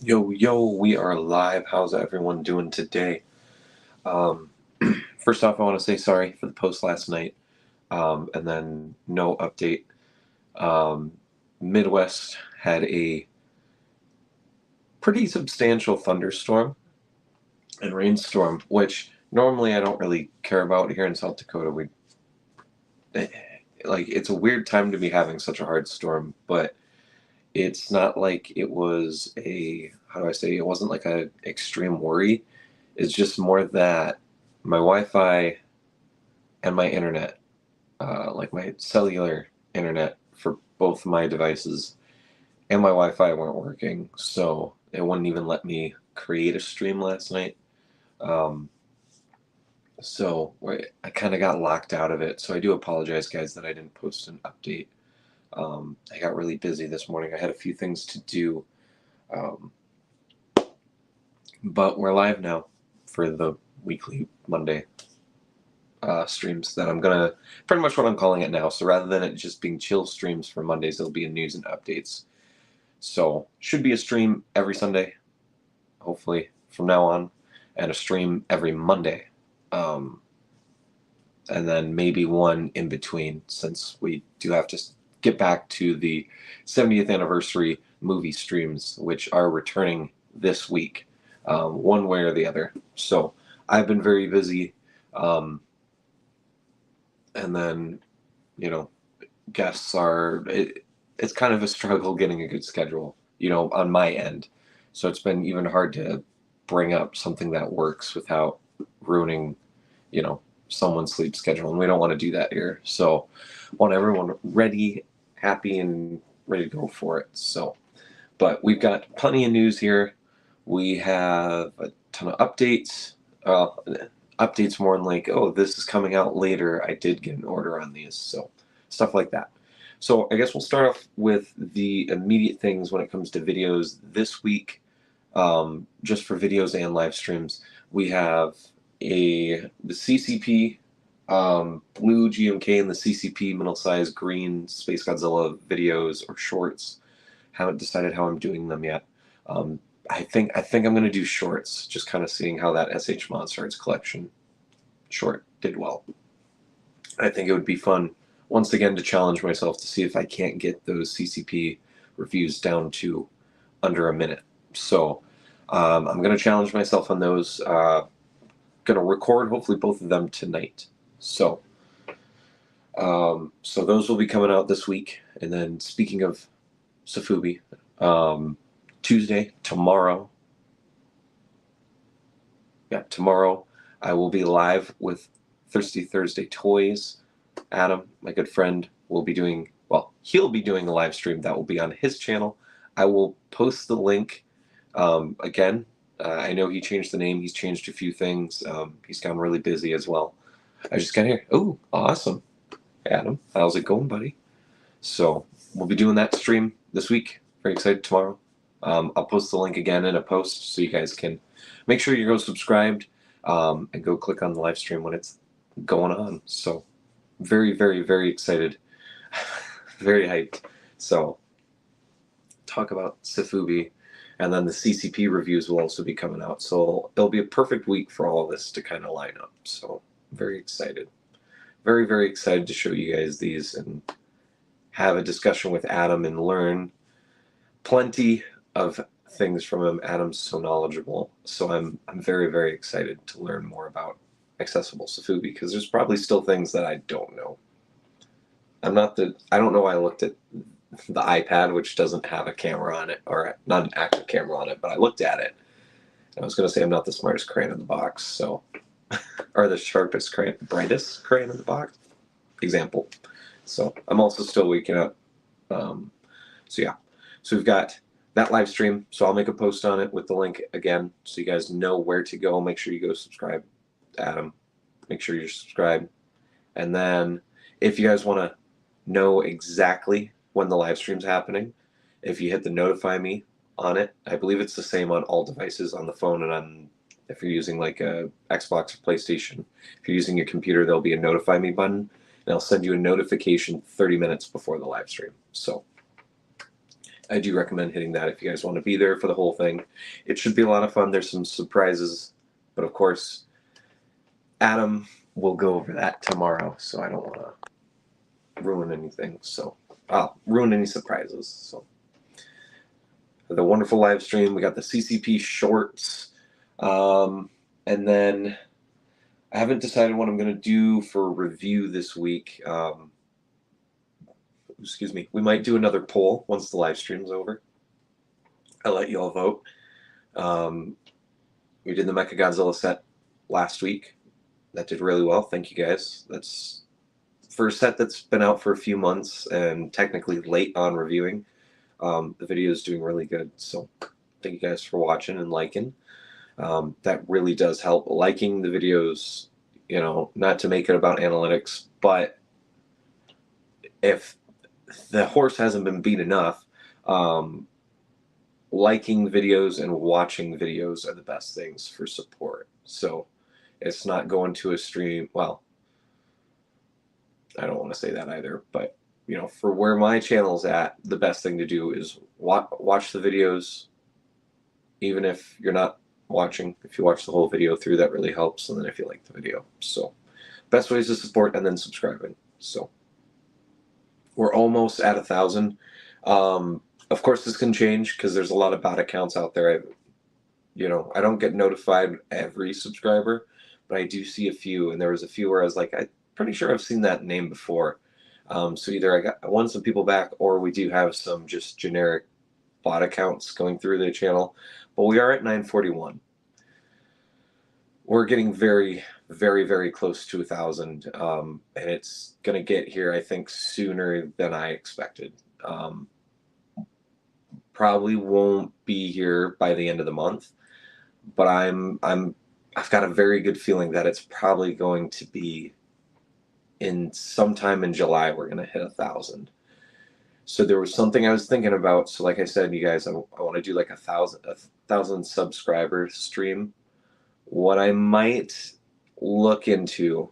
Yo, we are live. How's everyone doing today? Um, First off, I want to say sorry for the post last night, and then no update. Um, Midwest had a pretty substantial thunderstorm and rainstorm, which normally I don't really care about here in South Dakota. It's a weird time to be having such a hard storm, but it's not like it was how do I say, it wasn't like a extreme worry. It's just more that my Wi-Fi and my internet, like my cellular internet for both my devices and my Wi-Fi weren't working, so it wouldn't even let me create a stream last night. Um, I kind of got locked out of it, so I do apologize, guys, that I didn't post an update. I got really busy this morning. I had a few things to do, um, but we're live now for the weekly Monday streams that I'm gonna, pretty much what I'm calling it now. So rather than it just being chill streams for Mondays, it'll be a news and updates. So should be a stream every Sunday, hopefully from now on, and a stream every Monday. And then maybe one in between, since we do have to get back to the 70th anniversary movie streams, which are returning this week, one way or the other. So I've been very busy. And then, guests it's kind of a struggle getting a good schedule, on my end. So it's been even hard to bring up something that works without ruining, someone's sleep schedule. And we don't want to do that here. So want everyone ready, happy, and ready to go for it. So, but we've got plenty of news here. We have a ton of updates. Updates more than like, oh, this is coming out later. I did get an order on these. So stuff like that. So I guess we'll start off with the immediate things when it comes to videos this week. Just for videos and live streams, we have the CCP blue GMK and the CCP middle size green Space Godzilla videos or shorts. Haven't decided how I'm doing them yet. I think I'm gonna do shorts, just kind of seeing how that SHMA Starts collection short did well. I think it would be fun once again to challenge myself to see if I can't get those CCP reviews down to under a minute. So I'm gonna challenge myself on those. Gonna record hopefully both of them tonight. So those will be coming out this week. And then speaking of Safubi, Tuesday, tomorrow, I will be live with Thirsty Thursday Toys. Adam, my good friend, will be doing, he'll be doing a live stream that will be on his channel. I will post the link again. I know he changed the name. He's changed a few things. He's gotten really busy as well. I just got here. Oh, awesome. Adam, how's it going, buddy? So we'll be doing that stream this week. Very excited tomorrow. I'll post the link again in a post so you guys can make sure you go subscribed and go click on the live stream when it's going on. So very, very, very excited. Very hyped. So talk about Safubi, and then the CCP reviews will also be coming out. So it'll be a perfect week for all of this to kind of line up. So very excited. Very, very excited to show you guys these and have a discussion with Adam and learn plenty of things from him. Adam's so knowledgeable. So I'm very, very excited to learn more about accessible Safubi, because there's probably still things that I don't know. I don't know why I looked at the iPad, which doesn't have a camera on it, or not an active camera on it, but I looked at it. I was going to say I'm not the smartest crayon in the box, so, or the sharpest crayon, brightest crayon in the box, example. So I'm also still waking up. So yeah, so we've got that live stream. So I'll make a post on it with the link again, so you guys know where to go. Make sure you go subscribe to Adam. Make sure you're subscribed. And then if you guys want to know exactly when the live stream's happening, if you hit the notify me on it, I believe it's the same on all devices, on the phone and on, if you're using like a Xbox or PlayStation. If you're using your computer, there'll be a notify me button, and I'll send you a notification 30 minutes before the live stream. So I do recommend hitting that if you guys want to be there for the whole thing. It should be a lot of fun. There's some surprises, but of course, Adam will go over that tomorrow, so I don't want to ruin anything. So, ruin any surprises. So, the wonderful live stream. We got the CCP shorts, and then I haven't decided what I'm going to do for review this week. Excuse me. We might do another poll once the live stream's over. I'll let you all vote. We did the Mecha Godzilla set last week. That did really well. Thank you guys. That's for a set that's been out for a few months and technically late on reviewing. The video is doing really good. So thank you guys for watching and liking. That really does help. Liking the videos, you know, not to make it about analytics, but if the horse hasn't been beat enough, liking videos and watching videos are the best things for support. So it's not going to a stream. Well, I don't want to say that either, but you know, for where my channel's at, the best thing to do is watch the videos, even if you're not watching. If you watch the whole video through, that really helps. And then if you like the video, so best ways to support, and then subscribing. So we're almost at 1,000. Of course, this can change because there's a lot of bot accounts out there. I don't get notified every subscriber, but I do see a few, and there was a few where I was like, I'm pretty sure I've seen that name before. So either I won some people back, or we do have some just generic bot accounts going through the channel. But we are at 941. We're getting very, very, very close to 1,000, and it's gonna get here, I think, sooner than I expected. Probably won't be here by the end of the month, but I've got a very good feeling that it's probably going to be in sometime in July. We're gonna hit 1,000. So there was something I was thinking about. So like I said, you guys, I want to do like 1,000 subscribers stream. What I might look into,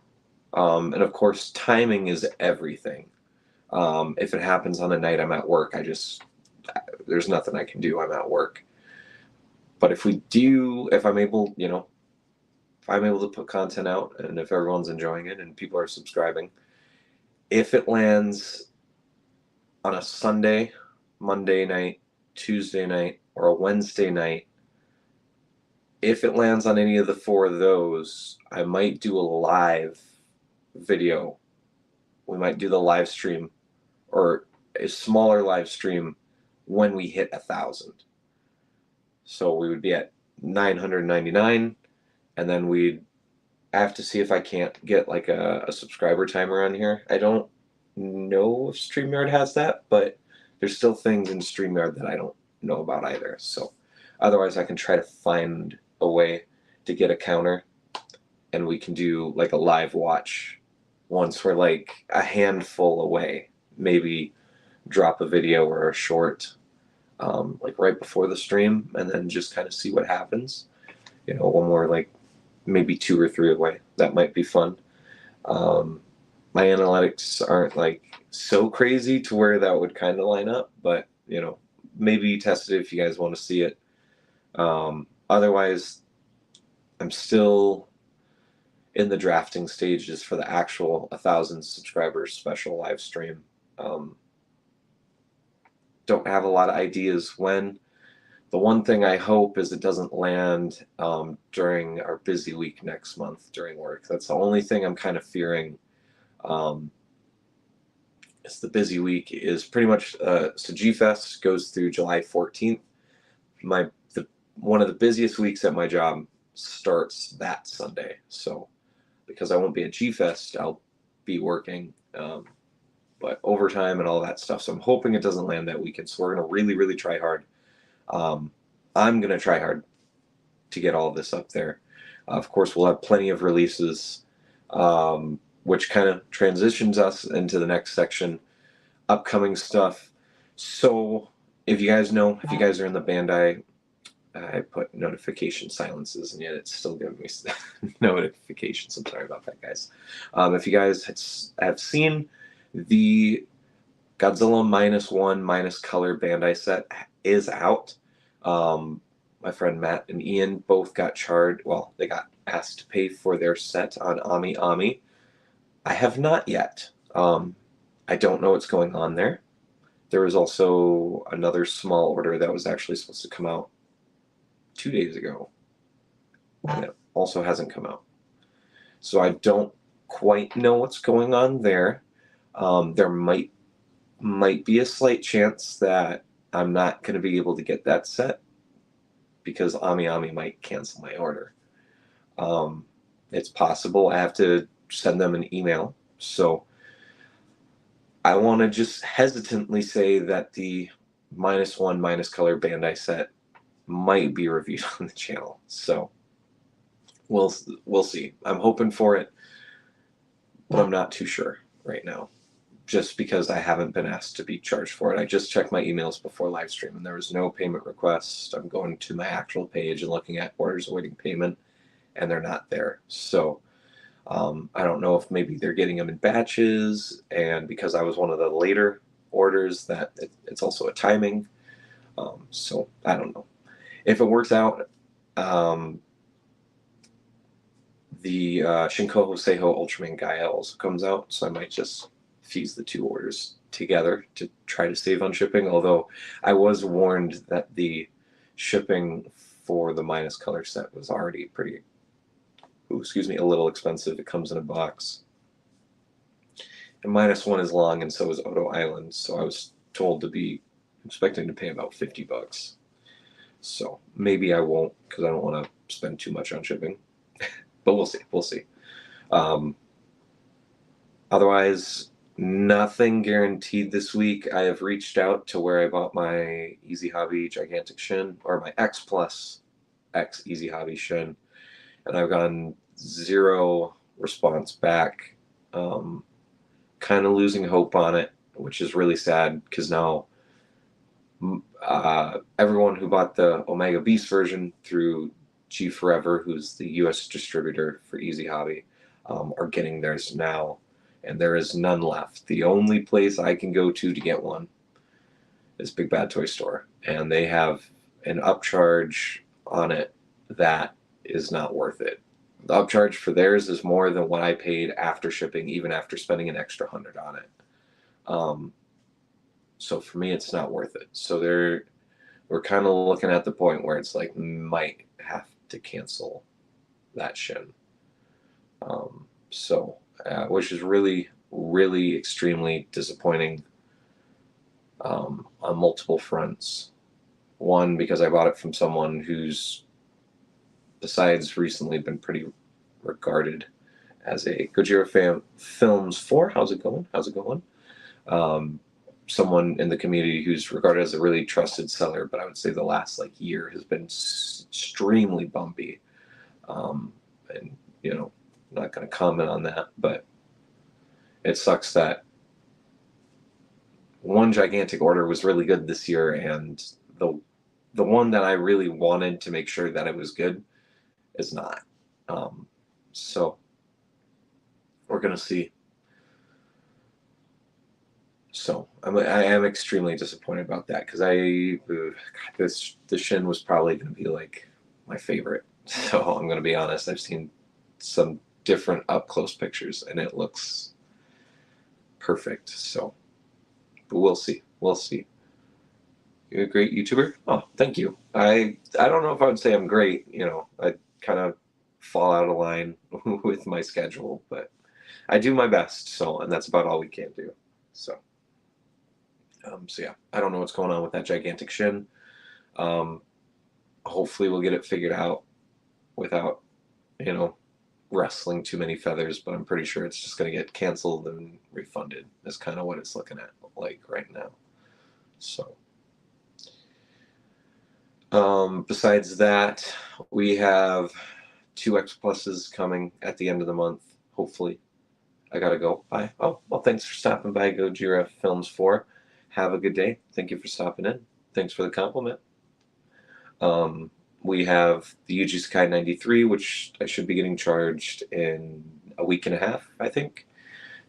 and of course, timing is everything. If it happens on a night I'm at work, there's nothing I can do. I'm at work. But if I'm able, if I'm able to put content out, and if everyone's enjoying it and people are subscribing, if it lands on a Sunday, Monday night, Tuesday night, or a Wednesday night, if it lands on any of the 4 of those, I might do a live video. We might do the live stream, or a smaller live stream, when we hit 1,000. So we would be at 999, and then I have to see if I can't get like a subscriber timer on here. I don't know if StreamYard has that, but there's still things in StreamYard that I don't know about either. So otherwise I can try to find a way to get a counter, and we can do like a live watch once we're like a handful away. Maybe drop a video or a short like right before the stream, and then just kind of see what happens. When we're like maybe 2 or 3 away. That might be fun. My analytics aren't like so crazy to where that would kind of line up, but maybe test it if you guys want to see it. Otherwise, I'm still in the drafting stages for the actual 1,000 subscribers special live stream. Don't have a lot of ideas when. The one thing I hope is it doesn't land during our busy week next month during work. That's the only thing I'm kind of fearing. It's the busy week is pretty much, so G-Fest goes through July 14th. One of the busiest weeks at my job starts that Sunday. So because I won't be at G-Fest, I'll be working, but overtime and all that stuff. So I'm hoping it doesn't land that weekend. So we're going to really, really try hard. I'm going to try hard to get all of this up there. Of course, we'll have plenty of releases, which kind of transitions us into the next section, upcoming stuff. So if you guys are in the Bandai, I put notification silences, and yet it's still giving me notifications. I'm sorry about that, guys. If you guys have seen the Godzilla -1 minus color Bandai set is out. My friend Matt and Ian both got charged. Well, they got asked to pay for their set on Ami Ami. I have not yet. I don't know what's going on there. There was also another small order that was actually supposed to come out 2 days ago, and it also hasn't come out. So I don't quite know what's going on there. There might be a slight chance that I'm not going to be able to get that set because Ami Ami might cancel my order. It's possible. I have to send them an email. So I want to just hesitantly say that the -1 minus color Bandai set might be reviewed on the channel. So we'll see. I'm hoping for it, but I'm not too sure right now, just because I haven't been asked to be charged for it. I just checked my emails before live stream, and there was no payment request. I'm going to my actual page and looking at orders awaiting payment, and they're not there. So I don't know if maybe they're getting them in batches, and because I was one of the later orders, that it's also a timing. So I don't know. If it works out, the Shinkoho Seiho Ultraman Gaia also comes out, so I might just fuse the two orders together to try to save on shipping, although I was warned that the shipping for the minus color set was already pretty, a little expensive. It comes in a box. And -1 is long, and so is Odo Island, so I was told to be expecting to pay about $50. So maybe I won't, because I don't want to spend too much on shipping. But we'll see. We'll see. Otherwise, nothing guaranteed this week. I have reached out to where I bought my Easy Hobby Gigantic Shin, or my X Plus X Easy Hobby Shin, and I've gotten 0 response back. Kind of losing hope on it, which is really sad, because now everyone who bought the Omega Beast version through G Forever, who's the US distributor for Easy Hobby, are getting theirs now, and there is none left. The only place I can go to get one is Big Bad Toy Store, and they have an upcharge on it that is not worth it. The upcharge for theirs is more than what I paid after shipping, even after spending an extra $100 on it. So for me, it's not worth it. So we're kind of looking at the point where it's like, might have to cancel that Shin. Which is really, really extremely disappointing on multiple fronts. One, because I bought it from someone who's, besides recently, been pretty regarded as a Gojira Films 4. How's it going? How's it going? Someone in the community who's regarded as a really trusted seller, but I would say the last year has been extremely bumpy. And I'm not going to comment on that, but it sucks that one gigantic order was really good this year, and the one that I really wanted to make sure that it was good is not. So we're going to see. So I am extremely disappointed about that, because the Shin was probably going to be my favorite. So I'm going to be honest. I've seen some different up close pictures, and it looks perfect. So, but we'll see. We'll see. You're a great YouTuber. Oh, thank you. I don't know if I would say I'm great. I kind of fall out of line with my schedule, but I do my best. So, and that's about all we can do. So yeah, I don't know what's going on with that gigantic Shin. Hopefully we'll get it figured out without, wrestling too many feathers, but I'm pretty sure it's just going to get canceled and refunded. That's kind of what it's looking at right now. So besides that, we have 2 X Pluses coming at the end of the month, hopefully. I gotta go. Bye. Oh, well, thanks for stopping by Gojira Films 4. Have a good day. Thank you for stopping in. Thanks for the compliment. We have the Yuji Sakai 93, which I should be getting charged in a week and a half, I think.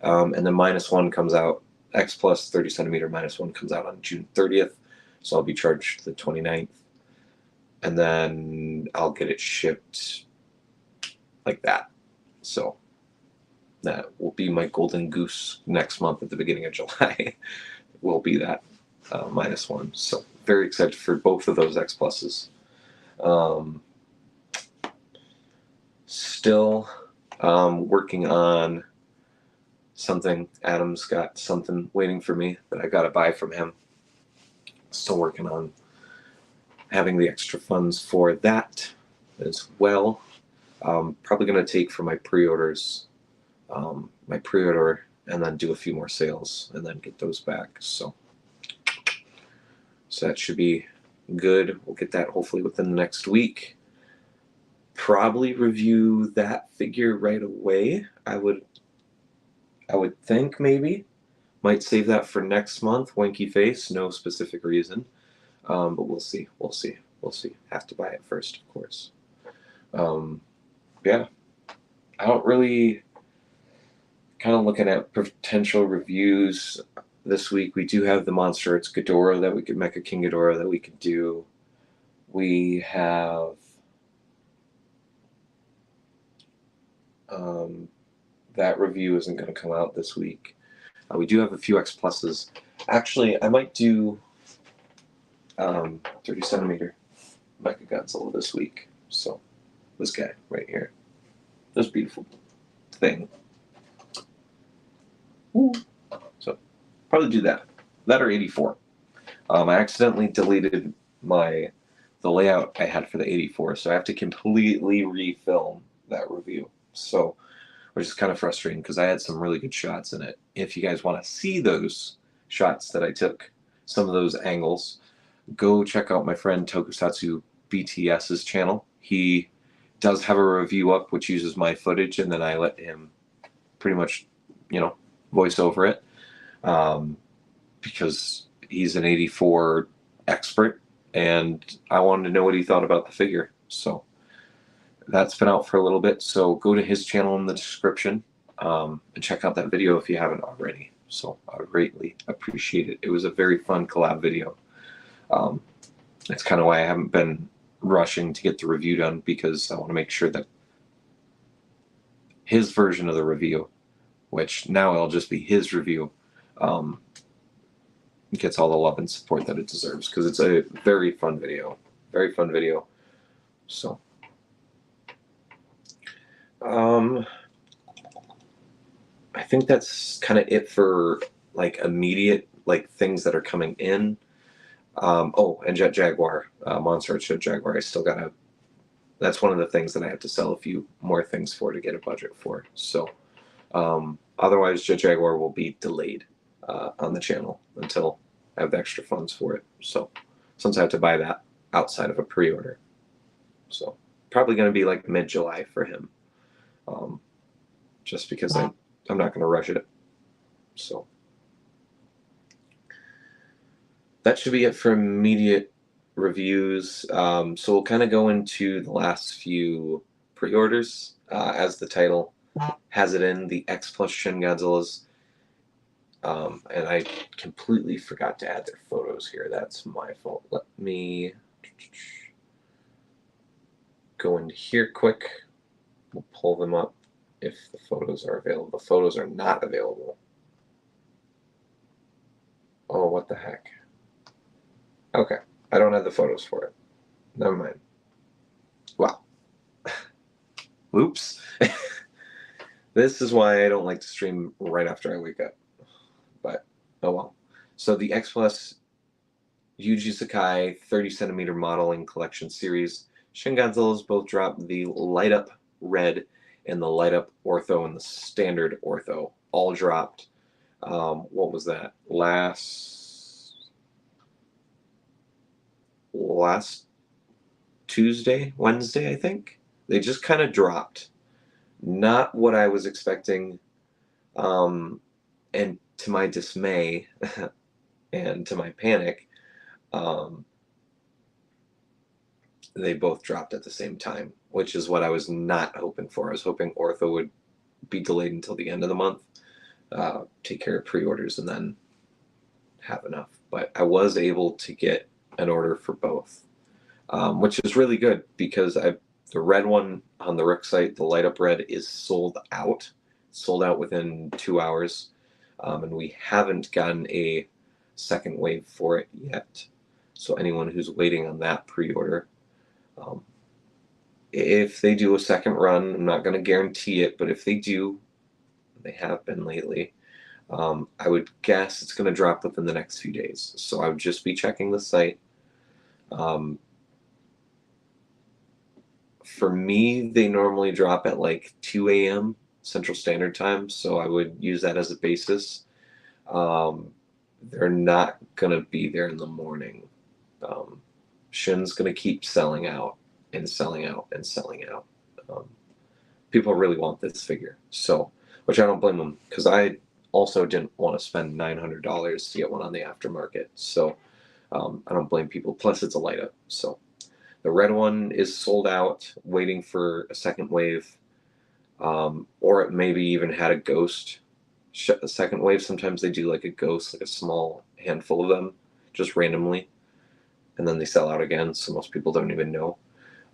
And then -1 comes out X Plus 30 centimeter -1 comes out on June 30th, so I'll be charged the 29th, and then I'll get it shipped like that. So that will be my golden goose next month at the beginning of July. Will be that -1. So very excited for both of those X Pluses. Still working on something. Adam's got something waiting for me that I got to buy from him. Still working on having the extra funds for that as well. Probably going to take for my pre-orders, my pre-order, and then do a few more sales and then get those back. So that should be good. We'll get that hopefully within the next week. Probably review that figure right away. I would think maybe. Might save that for next month. Winky face, no specific reason. But we'll see. We'll see. Have to buy it first, of course. Yeah. I don't really kind of looking at potential reviews this week. We do have the Monster Arts Ghidorah that we could Mecha King Ghidorah that we could do. We have that review isn't going to come out this week. We do have a few X Pluses. Actually, I might do 30 centimeter Mecha Godzilla this week. So this guy right here, this beautiful thing. Ooh. So probably do that or 84. I accidentally deleted the layout I had for the 84, so I have to completely refilm that review. So, which is kind of frustrating because I had some really good shots in it. If you guys want to see those shots that I took, some of those angles, go check out my friend Tokusatsu BTS's channel. He does have a review up which uses my footage, and then I let him pretty much, voice over it, because he's an 84 expert, and I wanted to know what he thought about the figure. So that's been out for a little bit, so go to his channel in the description and check out that video if you haven't already. So I would greatly appreciate it. It was a very fun collab video. That's kind of why I haven't been rushing to get the review done, because I want to make sure that his version of the review, which now it'll just be his review, gets all the love and support that it deserves, because it's a very fun video. Very fun video. So I think that's kind of it for like immediate things that are coming in. Oh, and Jet Jaguar, Monster Arts Jet Jaguar. I still gotta. That's one of the things that I have to sell a few more things for to get a budget for. So otherwise, Jet Jaguar will be delayed on the channel until I have the extra funds for it. So since I have to buy that outside of a pre-order, so probably going to be like mid-July for him. Just because I'm not going to rush it. So that should be it for immediate reviews. So we'll kind of go into the last few pre-orders. As the title has it in, the X Plus SHIN Godzillas. And I completely forgot to add their photos here. That's my fault. Let me go into here quick. We'll pull them up if the photos are available. The photos are not available. Oh, what the heck. Okay, I don't have the photos for it. Never mind. Wow. Oops. This is why I don't like to stream right after I wake up. But, oh well. So the X Plus Yuji Sakai 30 centimeter modeling collection series. SHIN Godzillas both dropped the light up red and the light up ortho and the standard ortho. All dropped. What was that? Last Wednesday, I think. They just kind of dropped. Not what I was expecting. And to my dismay and to my panic, they both dropped at the same time, which is what I was not hoping for. I was hoping ortho would be delayed until the end of the month. take care of pre-orders and then have enough. But I was able to get an order for both, which is really good because the red one on the Rook site, the light up red, is sold out. Sold out within 2 hours, and we haven't gotten a second wave for it yet. So anyone who's waiting on that pre-order, if they do a second run, I'm not going to guarantee it, but if they do, they have been lately, I would guess it's going to drop within the next few days. So I would just be checking the site. For me, they normally drop at like 2 a.m. Central Standard Time, so I would use that as a basis. They're not going to be there in the morning. SHIN's going to keep selling out and selling out and selling out. People really want this figure, so, which I don't blame them, because I also didn't want to spend $900 to get one on the aftermarket, so I don't blame people. Plus, it's a light up. So the red one is sold out, waiting for a second wave, or it maybe even had a ghost. A second wave, sometimes they do like a ghost, like a small handful of them, just randomly, and then they sell out again, so most people don't even know.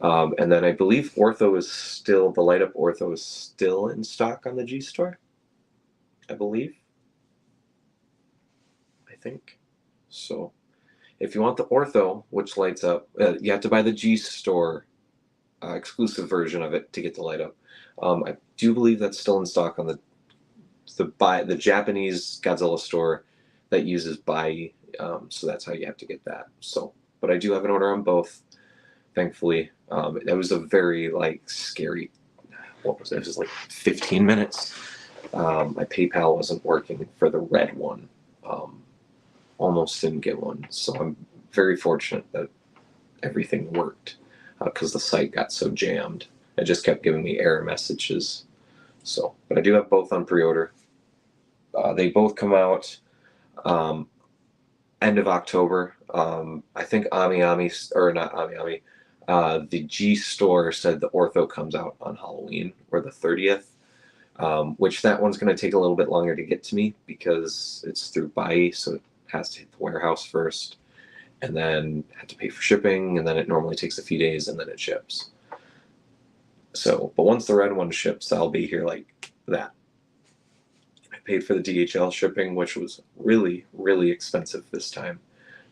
And then I believe Ortho is still, the light up Ortho is still in stock on the G Store, I believe. I think. So if you want the Ortho, which lights up, you have to buy the G Store exclusive version of it to get the light up. I do believe that's still in stock on the Japanese Godzilla store that uses Bai, so that's how you have to get that. So, but I do have an order on both, thankfully. It was a very scary. What was it? It was like 15 minutes. My PayPal wasn't working for the red one. Almost didn't get one, so I'm very fortunate that everything worked, because the site got so jammed. It just kept giving me error messages. So, but I do have both on pre-order. They both come out end of October. I think the G Store said the Ortho comes out on Halloween, or the 30th, which that one's going to take a little bit longer to get to me because it's through Bai, so it has to hit the warehouse first, and then have to pay for shipping, and then it normally takes a few days, and then it ships. So, but once the red one ships, I'll be here like that. I paid for the DHL shipping, which was really, really expensive this time.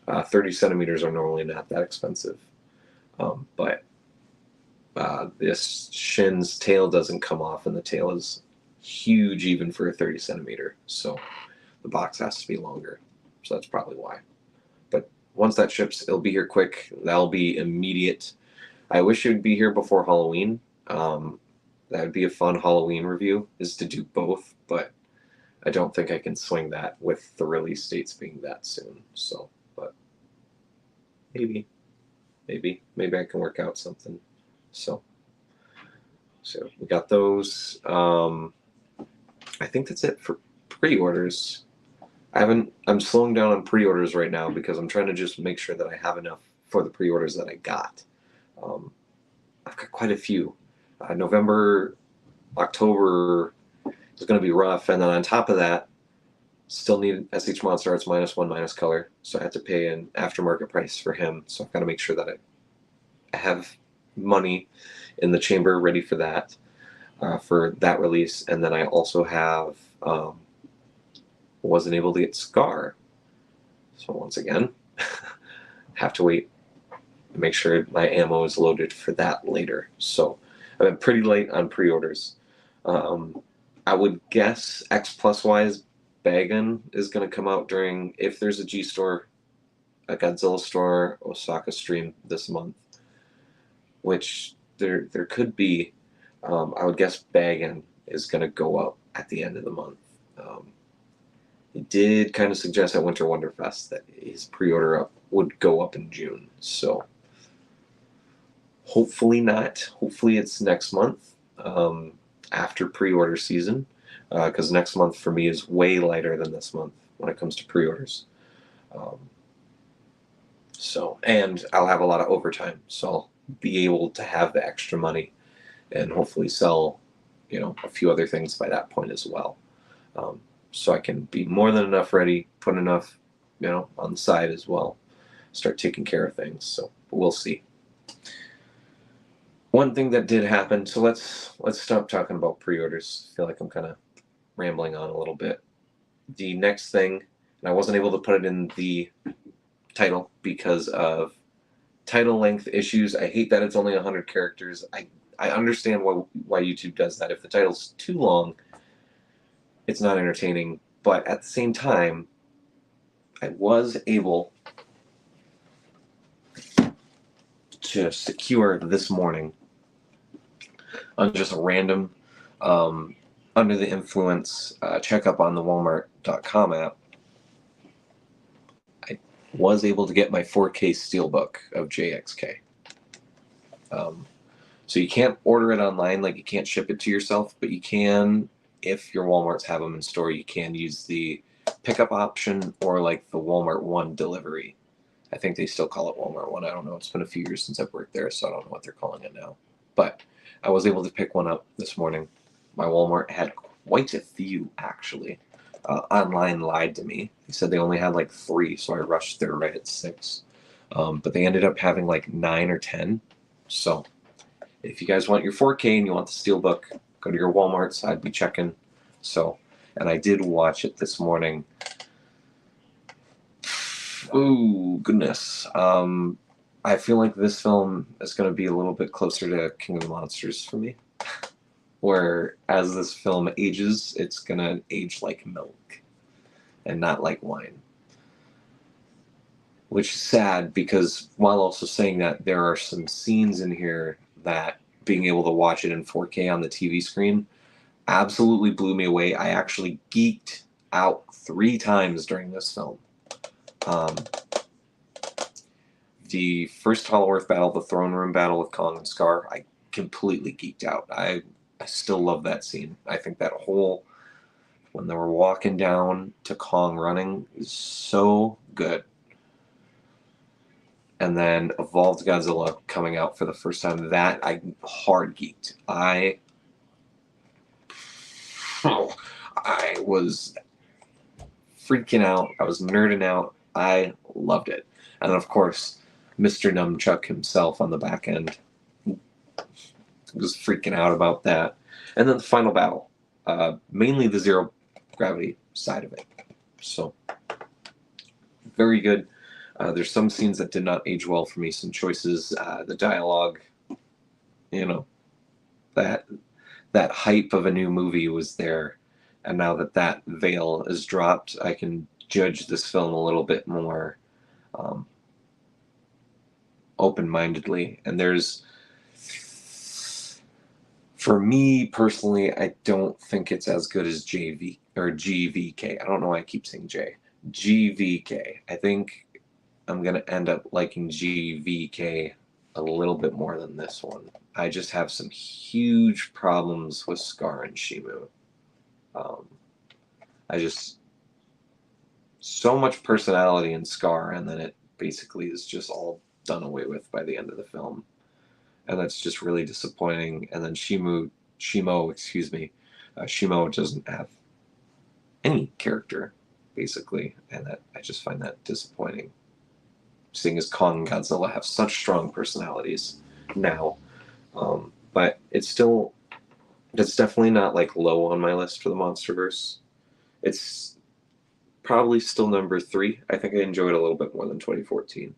30 centimeters are normally not that expensive. But this SHIN's tail doesn't come off, and the tail is huge even for a 30 centimeter. So the box has to be longer. So that's probably why. But once that ships, it'll be here quick. That'll be immediate. I wish it would be here before Halloween. That would be a fun Halloween review, is to do both, but I don't think I can swing that with the release dates being that soon. So, but maybe I can work out something. So we got those. I think that's it for pre-orders. I'm slowing down on pre-orders right now because I'm trying to just make sure that I have enough for the pre-orders that I got. I've got quite a few. November, October is going to be rough, and then on top of that, still need SH Monster Arts -1 color, so I have to pay an aftermarket price for him. So I've got to make sure that I have money in the chamber ready for that release, and then I also have wasn't able to get Scar, so once again have to wait and make sure my ammo is loaded for that later. So I've been pretty late on pre-orders. I would guess X Plus wise, Bagan is going to come out during, if there's a G Store, a Godzilla Store Osaka stream this month, which there could be. I would guess Bagan is going to go up at the end of the month. He did kind of suggest at Winter Wonderfest that his pre-order up would go up in June, so hopefully not. Hopefully it's next month, after pre-order season, because next month for me is way lighter than this month when it comes to pre-orders. And I'll have a lot of overtime, so I'll be able to have the extra money and hopefully sell, a few other things by that point as well. so I can be more than enough ready, put enough, on the side as well. Start taking care of things. So we'll see. One thing that did happen. So let's stop talking about pre-orders. I feel like I'm kind of rambling on a little bit. The next thing, and I wasn't able to put it in the title because of title length issues. I hate that it's only 100 characters. I understand why YouTube does that. If the title's too long, it's not entertaining. But at the same time, I was able to secure this morning on just a random under the influence checkup on the Walmart.com app. I was able to get my 4K Steelbook of JXK. So you can't order it online, like you can't ship it to yourself, but you can, if your Walmarts have them in store, you can use the pickup option or like the Walmart One delivery. I think they still call it Walmart One. I don't know. It's been a few years since I've worked there, so I don't know what they're calling it now. But I was able to pick one up this morning. My Walmart had quite a few, actually. Online lied to me. They said they only had like 3, so I rushed there right at 6. But they ended up having like 9 or 10. So if you guys want your 4K and you want the Steelbook, go to your Walmarts. I'd be checking. So, and I did watch it this morning. Ooh, goodness. I feel like this film is going to be a little bit closer to King of the Monsters for me. Where as this film ages, it's going to age like milk and not like wine. Which is sad because while also saying that, there are some scenes in here that being able to watch it in 4K on the TV screen absolutely blew me away. I actually geeked out 3 times during this film. The first Hollow Earth battle, the throne room battle with Kong and Scar, I completely geeked out. I still love that scene. I think that whole, when they were walking down to Kong running, is so good. And then Evolved Godzilla coming out for the first time, that I hard geeked. I was freaking out. I was nerding out. I loved it. And of course, Mr. Numchuck himself on the back end was freaking out about that. And then the final battle, mainly the zero gravity side of it. So, very good. There's some scenes that did not age well for me, some choices, the dialogue, that hype of a new movie was there. And now that veil is dropped, I can judge this film a little bit more open-mindedly. And for me personally, I don't think it's as good as GVK. I don't know why I keep saying J. GVK. I think I'm going to end up liking GVK a little bit more than this one. I just have some huge problems with Scar and Shimu. So much personality in Scar, and then it basically is just all done away with by the end of the film. And that's just really disappointing. And then Shimo doesn't have any character, basically, and I just find that disappointing. Seeing as Kong and Godzilla have such strong personalities now, but it's definitely not like low on my list for the MonsterVerse. It's probably still number 3. I think I enjoyed it a little bit more than 2014.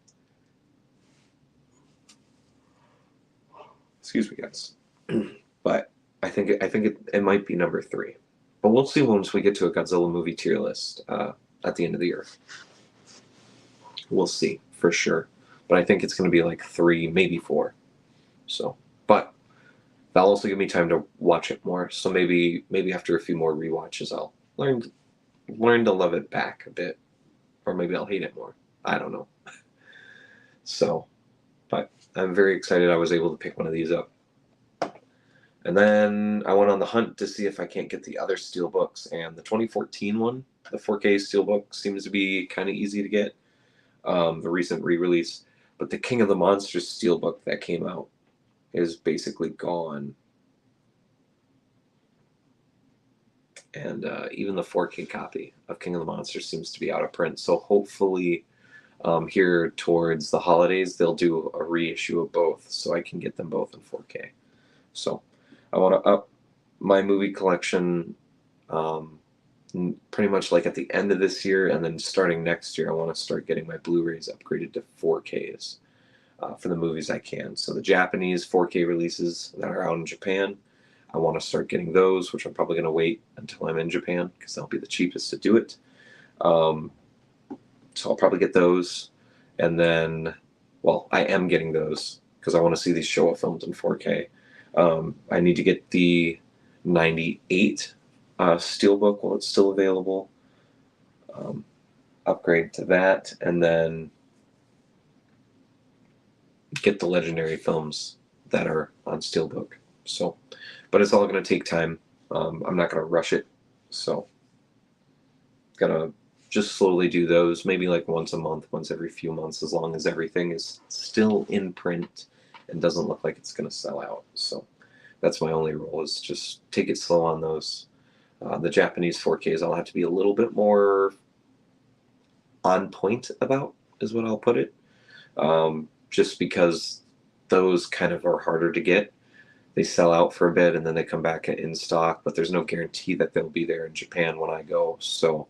Excuse me, guys. But I think it might be number 3. But we'll see once we get to a Godzilla movie tier list at the end of the year. We'll see for sure. But I think it's going to be like 3, maybe 4. So, but that'll also give me time to watch it more. So maybe after a few more rewatches, I'll learn to love it back a bit, or maybe I'll hate it more. I don't know. So, but I'm very excited I was able to pick one of these up. And then I went on the hunt to see if I can't get the other Steelbooks, and the 2014 one, the 4K Steelbook, seems to be kind of easy to get, the recent re-release. But the King of the Monsters Steelbook that came out is basically gone. And even the 4K copy of King of the Monsters seems to be out of print. So hopefully here towards the holidays, they'll do a reissue of both so I can get them both in 4K. So I want to up my movie collection pretty much like at the end of this year, and then starting next year, I want to start getting my Blu-rays upgraded to 4Ks for the movies I can. So the Japanese 4K releases that are out in Japan, I want to start getting those, which I'm probably going to wait until I'm in Japan because that'll be the cheapest to do it. So I'll probably get those, and then, well, I am getting those because I want to see these Showa films in 4K. I need to get the 98 Steelbook while it's still available. Upgrade to that, and then get the legendary films that are on Steelbook. So, but it's all going to take time. I'm not going to rush it, so gonna just slowly do those, maybe like once a month, once every few months, as long as everything is still in print and doesn't look like it's going to sell out. So that's my only rule, is just take it slow on those. The Japanese 4Ks I'll have to be a little bit more on point about, is what I'll put it. Just because those kind of are harder to get. They sell out for a bit and then they come back in stock, but there's no guarantee that they'll be there in Japan when I go. So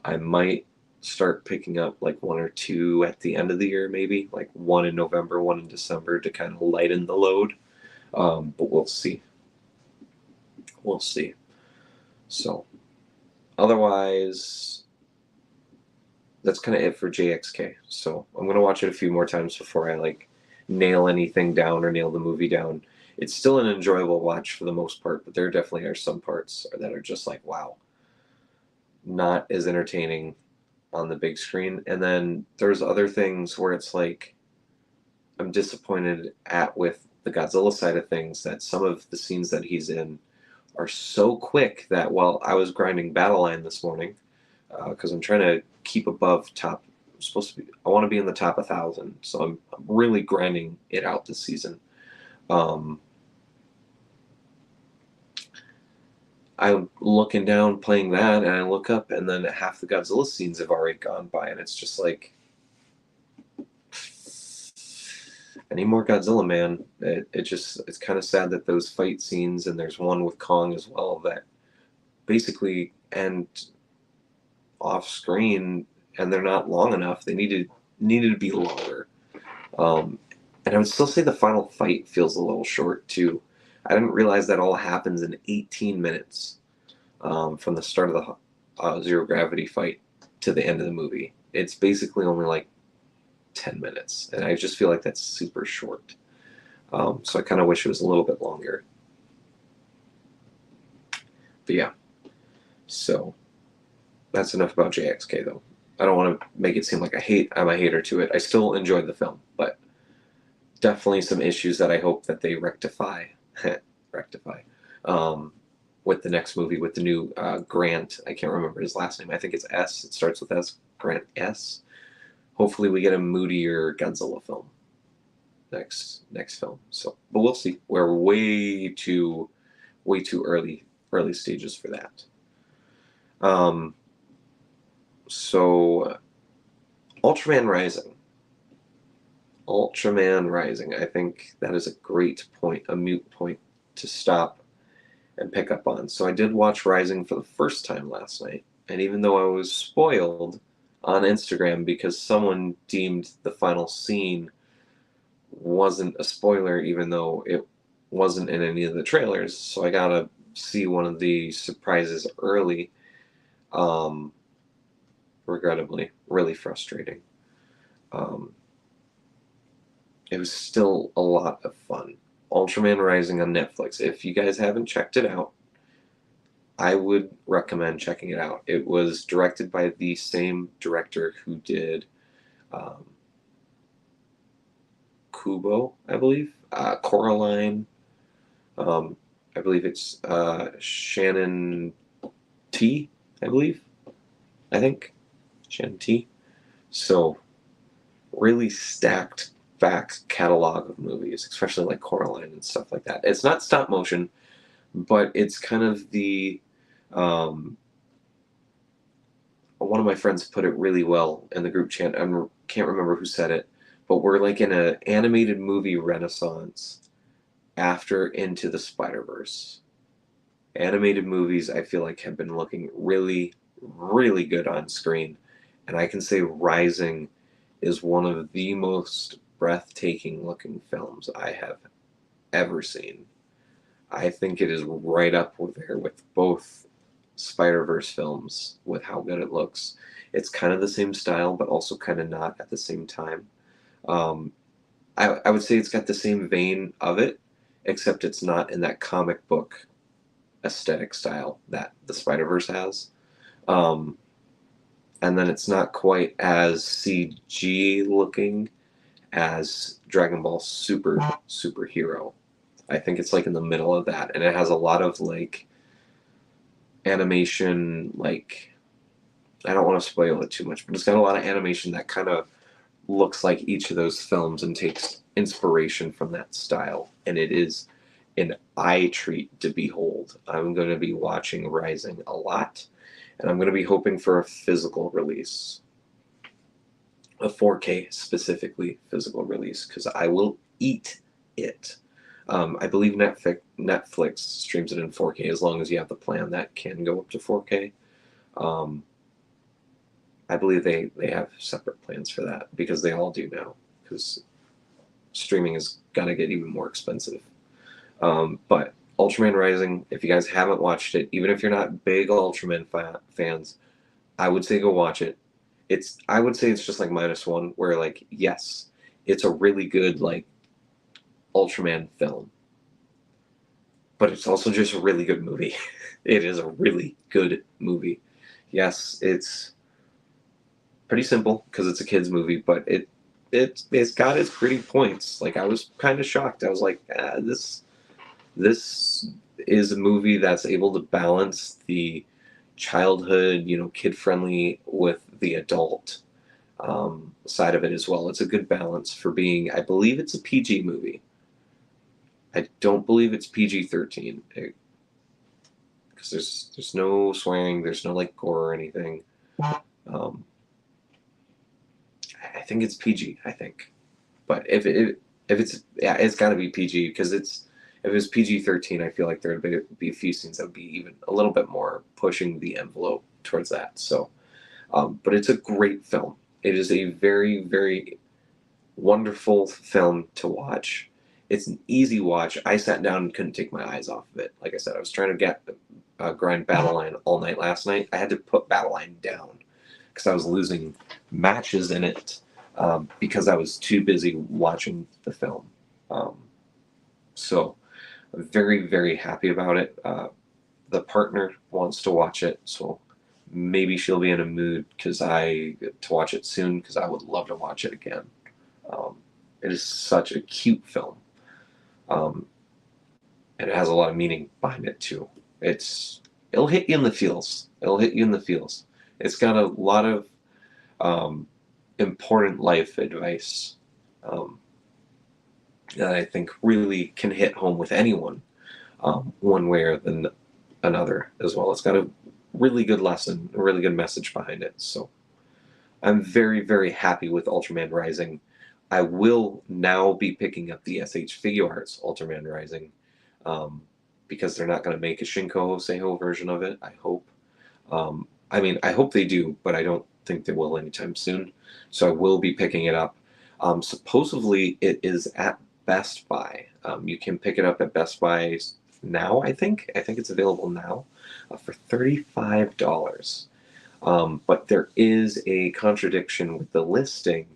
I might start picking up like one or two at the end of the year, maybe like one in November, one in December, to kind of lighten the load. But we'll see. We'll see. So otherwise, that's kind of it for JXK. So I'm going to watch it a few more times before I like nail anything down or nail the movie down. It's still an enjoyable watch for the most part, but there definitely are some parts that are just like, wow, not as entertaining on the big screen. And then there's other things where it's like, I'm disappointed with the Godzilla side of things, that some of the scenes that he's in are so quick that while I was grinding Battle Line this morning, because I'm trying to keep above top, I want to be in the top 1,000, so I'm really grinding it out this season. I'm looking down playing that, and I look up, and then half the Godzilla scenes have already gone by, and it's just like, I need more Godzilla, man. It's kind of sad that those fight scenes, and there's one with Kong as well, that basically end off screen, and they're not long enough. They needed to be longer. And I would still say the final fight feels a little short too. I didn't realize that all happens in 18 minutes from the start of the zero gravity fight to the end of the movie. It's basically only like 10 minutes, and I just feel like that's super short. So I kind of wish it was a little bit longer. But yeah, so that's enough about JXK though. I don't want to make it seem like I'm a hater to it. I still enjoyed the film, but definitely some issues that I hope that they rectify with the next movie, with the new Grant. I can't remember his last name. I think it's S. It starts with S. Grant S. Hopefully we get a moodier Godzilla film next film. So, but we'll see. We're way too early stages for that. So Ultraman Rising. I think that is a great point, a mute point to stop and pick up on. So I did watch Rising for the first time last night, and even though I was spoiled on Instagram because someone deemed the final scene wasn't a spoiler, even though it wasn't in any of the trailers, so I gotta see one of the surprises early. Regrettably, really frustrating. It was still a lot of fun. Ultraman Rising on Netflix. If you guys haven't checked it out, I would recommend checking it out. It was directed by the same director who did Kubo, I believe, Coraline. I believe it's Shannon T, I think. Shannon T. So, really stacked back catalog of movies, especially like Coraline and stuff like that. It's not stop motion, but it's kind of the Um, one of my friends put it really well in the group chat. I can't remember who said it, but we're like in an animated movie renaissance after Into the Spider-Verse. Animated movies, I feel like, have been looking really, really good on screen. And I can say Rising is one of the most breathtaking looking films I have ever seen. I think it is right up there with both Spider-Verse films with how good it looks. It's kind of the same style, but also kind of not at the same time. Um, I would say it's got the same vein of it, except it's not in that comic book aesthetic style that the Spider-Verse has. Um, and then it's not quite as CG looking as Dragon Ball Superhero. I think it's like in the middle of that, and it has a lot of like animation, like I don't want to spoil it too much, but it's got a lot of animation that kind of looks like each of those films and takes inspiration from that style, and it is an eye treat to behold. I'm going to be watching Rising a lot, and I'm going to be hoping for a physical release, a 4K specifically physical release, because I will eat it. I believe Netflix streams it in 4K as long as you have the plan that can go up to 4K. I believe they have separate plans for that because they all do now, because streaming is going to get even more expensive. But Ultraman Rising, if you guys haven't watched it, even if you're not big Ultraman fans, I would say go watch it. I would say it's just like -1, where like, yes, it's a really good like Ultraman film, but it's also just a really good movie. It is a really good movie. Yes, it's pretty simple because it's a kids movie, but it's got its pretty points. Like I was kind of shocked. I was like, this is a movie that's able to balance the childhood, kid friendly with the adult side of it as well. It's a good balance for being. I believe it's a PG movie. I don't believe it's PG-13 because there's no swearing, there's no like gore or anything. I think it's PG. I think, but if it's it's got to be PG because if it was PG-13, I feel like there would be a few scenes that would be even a little bit more pushing the envelope towards that. So, but it's a great film. It is a very, very wonderful film to watch. It's an easy watch. I sat down and couldn't take my eyes off of it. Like I said, I was trying to grind Battleline all night last night. I had to put Battleline down because I was losing matches in it because I was too busy watching the film. So I'm very, very happy about it. The partner wants to watch it, so maybe she'll be in a mood to watch it soon because I would love to watch it again. It is such a cute film. And it has a lot of meaning behind it too. It'll hit you in the feels. It's got a lot of important life advice that I think really can hit home with anyone, one way or another as well. It's got a really good lesson, a really good message behind it. So I'm very, very happy with Ultraman Rising. I will now be picking up the SH Figuarts Ultraman Rising because they're not going to make a Shinko Seiho version of it, I hope. I hope they do, but I don't think they will anytime soon. So I will be picking it up. Supposedly, it is at Best Buy. You can pick it up at Best Buy now, I think. I think it's available now for $35. But there is a contradiction with the listing.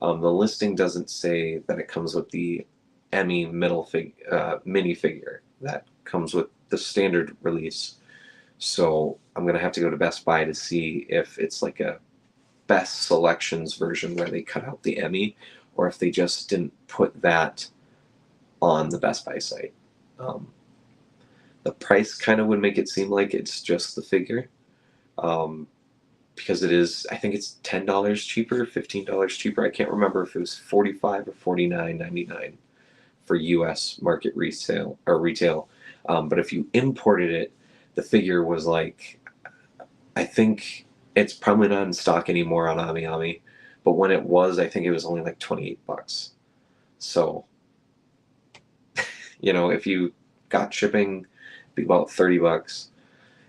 The listing doesn't say that it comes with the Emmy minifigure that comes with the standard release. So I'm going to have to go to Best Buy to see if it's like a best selections version where they cut out the Emmy, or if they just didn't put that on the Best Buy site. The price kind of would make it seem like it's just the figure. Because it is, I think it's $10 cheaper, $15 cheaper. I can't remember if it was $45 or $49.99 for U.S. market retail. But if you imported it, the figure was like, I think it's probably not in stock anymore on AmiAmi, but when it was, I think it was only like $28. So, you know, if you got shipping, it'd be about $30.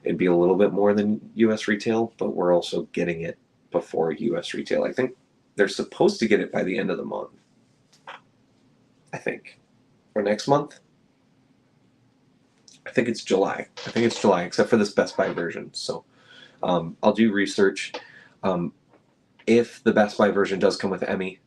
It'd be a little bit more than US retail, but we're also getting it before US retail. I think they're supposed to get it by the end of the month. I think. Or next month? I think it's July. I think it's July, except for this Best Buy version. So I'll do research. If the Best Buy version does come with Emmy,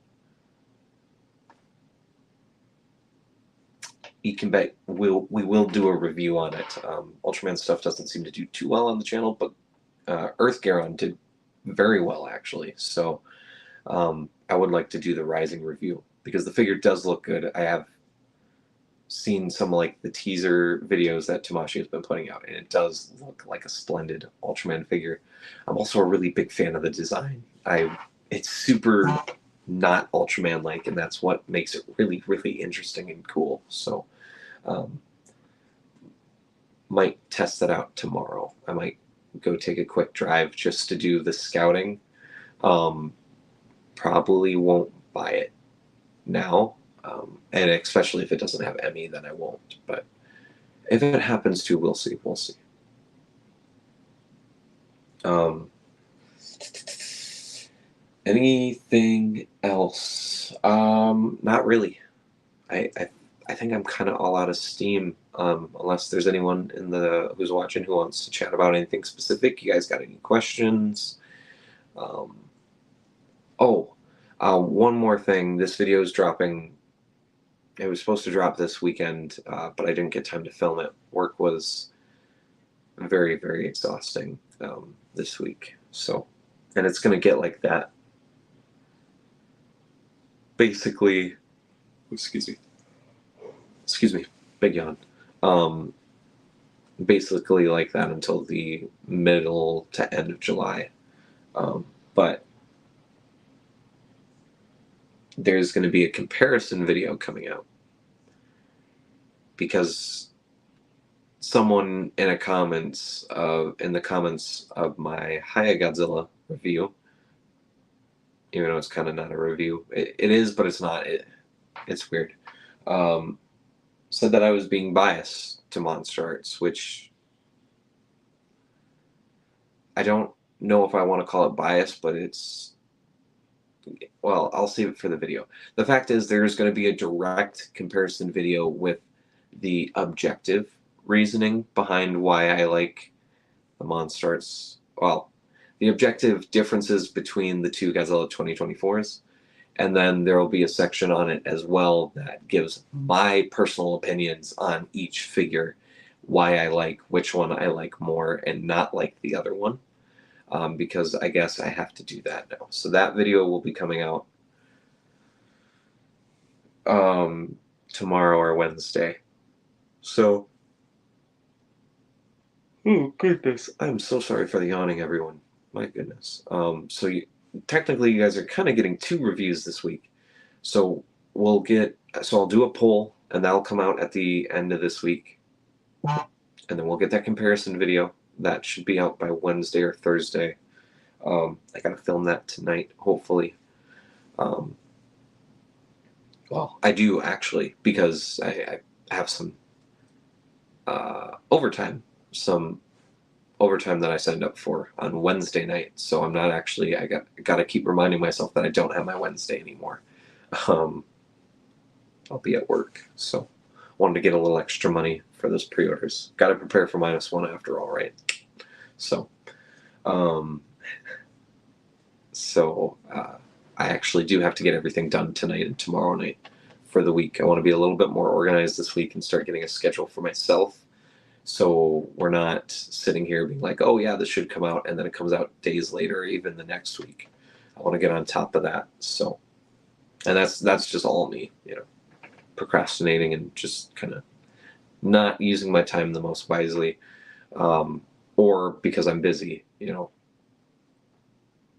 you can bet we will do a review on it. Ultraman stuff doesn't seem to do too well on the channel, but Earth Garon did very well, actually. So I would like to do the Rising review, because the figure does look good. I have seen some like the teaser videos that Tamashi has been putting out, and it does look like a splendid Ultraman figure. I'm also a really big fan of the design. It's super not Ultraman-like, and that's what makes it really, really interesting and cool. So might test that out tomorrow. I might go take a quick drive just to do the scouting. Probably won't buy it now. And especially if it doesn't have Emmy, then I won't. But if it happens to, we'll see. We'll see. Anything else? Not really. I think I'm kind of all out of steam. Unless there's anyone who's watching who wants to chat about anything specific. You guys got any questions? One more thing. This video is dropping. It was supposed to drop this weekend, but I didn't get time to film it. Work was very, very exhausting this week. So, and it's going to get like that. Basically, excuse me, big yawn. Basically like that until the middle to end of July. But there's going to be a comparison video coming out, because someone in the comments of my Hiya Godzilla review, even though it's kind of not a review, it is, but it's not. It's weird. Said that I was being biased to Monster Arts, which I don't know if I want to call it bias, but it's, well, I'll save it for the video. The fact is, there's going to be a direct comparison video with the objective reasoning behind why I like the Monster Arts. Well, the objective differences between the two Godzilla 2024s, and then there will be a section on it as well that gives my personal opinions on each figure, why I like which one I like more and not like the other one. Because I guess I have to do that now. So that video will be coming out tomorrow or Wednesday. So, oh goodness, I'm so sorry for the yawning, everyone. My goodness. Technically, you guys are kind of getting 2 reviews this week. So I'll do a poll, and that'll come out at the end of this week. And then we'll get that comparison video. That should be out by Wednesday or Thursday. I gotta film that tonight, hopefully. Well, I do actually, because I have some overtime that I signed up for on Wednesday night. So I'm not actually. I gotta keep reminding myself that I don't have my Wednesday anymore. I'll be at work, so wanted to get a little extra money for those pre-orders. Got to prepare for -1 after all, right? So, I actually do have to get everything done tonight and tomorrow night for the week. I want to be a little bit more organized this week and start getting a schedule for myself, so we're not sitting here being like, oh yeah, this should come out, and then it comes out days later or even the next week. I want to get on top of that. So, and that's just all me, procrastinating and just kind of not using my time the most wisely, or because I'm busy.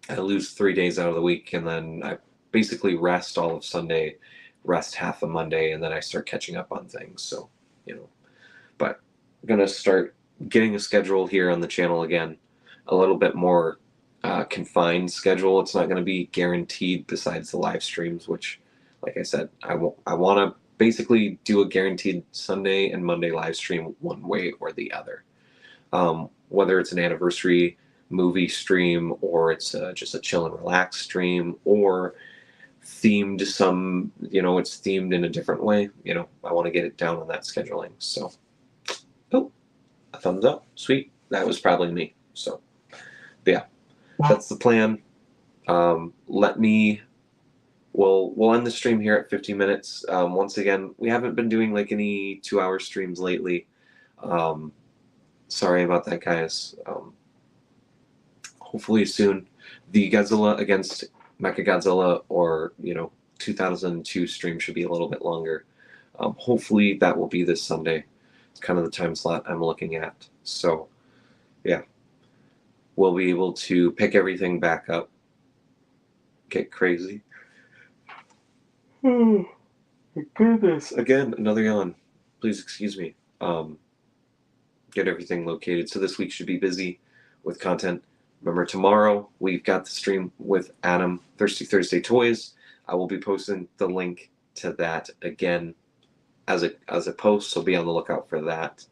I lose 3 days out of the week, and then I basically rest all of Sunday, rest half of Monday, and then I start catching up on things. So, but I'm gonna start getting a schedule here on the channel again, a little bit more confined schedule. It's not going to be guaranteed besides the live streams, which, like I said, I want to basically do a guaranteed Sunday and Monday live stream one way or the other. Whether it's an anniversary movie stream or it's just a chill and relax stream or themed some, it's themed in a different way. I want to get it down on that scheduling. So, oh, a thumbs up. Sweet. That was probably me. So, but yeah, that's the plan. We'll end the stream here at 50 minutes. Once again, we haven't been doing like any 2-hour streams lately. Sorry about that, guys. Hopefully soon. The Godzilla against Mechagodzilla or 2002 stream should be a little bit longer. Hopefully that will be this Sunday. It's kind of the time slot I'm looking at. So yeah, we'll be able to pick everything back up, get crazy. Oh my goodness! Again, another yawn. Please excuse me. Get everything located. So this week should be busy with content. Remember, tomorrow we've got the stream with Adam, Thirsty Thursday Toys. I will be posting the link to that again as a post, so be on the lookout for that.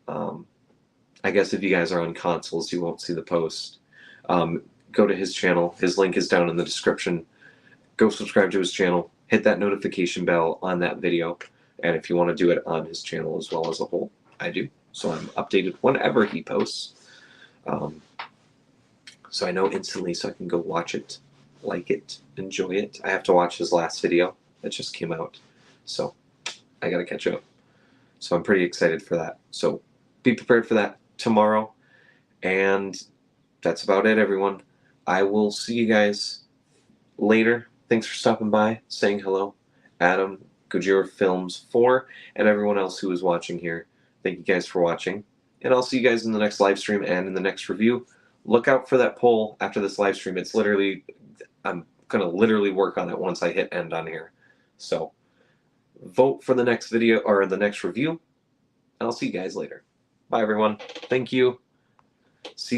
I guess if you guys are on consoles, you won't see the post. Go to his channel. His link is down in the description. Go subscribe to his channel. Hit that notification bell on that video. And if you want to do it on his channel as well as a whole, I do. So I'm updated whenever he posts. So I know instantly, so I can go watch it, like it, enjoy it. I have to watch his last video that just came out. So I got to catch up. So I'm pretty excited for that. So be prepared for that tomorrow. And that's about it, everyone. I will see you guys later. Thanks for stopping by, saying hello. Adam, Gojira Films 4, and everyone else who is watching here. Thank you guys for watching. And I'll see you guys in the next live stream and in the next review. Look out for that poll after this live stream. It's literally, I'm going to literally work on it once I hit end on here. So vote for the next video or the next review. And I'll see you guys later. Bye, everyone. Thank you. See